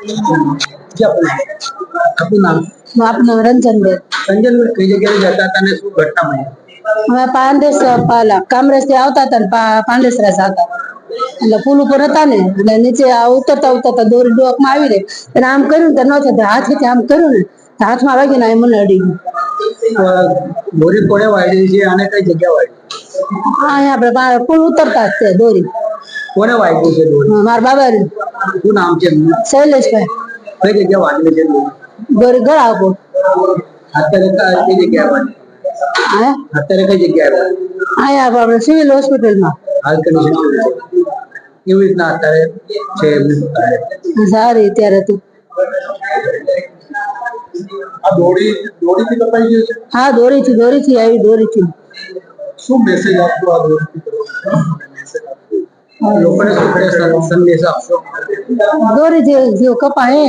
क्या अपना आपનું નામ? આપનું રંજનબેન. સંજયભાઈ કઈ જગ્યાએ જતા હતા અને શું ઘટના બની? અમે પાંદેસ પાલા કામરેજ થી આવતા હતા ને પાંડેસરા જતા એટલે પુલ ઉપર હતા ને એટલે નીચે ઉતરતા ઉતરતા દોરી ડોકમાં આવી રહી અને આમ કર્યું ને ન થતા હાથેથી આમ કર્યું ને હાથમાં વાગીને મને અડી ગયું. દોરી કોને વાળી છે અને કઈ જગ્યા વાળી? અહીંયા આપણે પુલ ઉતરતા જ છે દોરી. કોને વાગ્યું છે દોરી? મારા બાબા. શું નામ છે એમનું? શૈલેષભાઈ. કઈ જગ્યા વાગેલી છે દોરી? દોરી ગળા ઉપર. અત્યારે કઈ જગ્યાએ વાગી? અત્યારે કઈ જગ્યાએ વાગી? અહીંયા આપણે સિવિલ હોસ્પિટલમાં. હાલ કન્ડિશન કેવી રીતના અત્યારે છે એમની? સારી અત્યારે તો. આ દોરીથી કપાઈ ગયું છે? હા દોરીથી આવી દોરીથી. શું મેસેજ આપશો આ દોરીથી? લોકોને શું સંદેશ આપશો? દોરીથી જો કપાય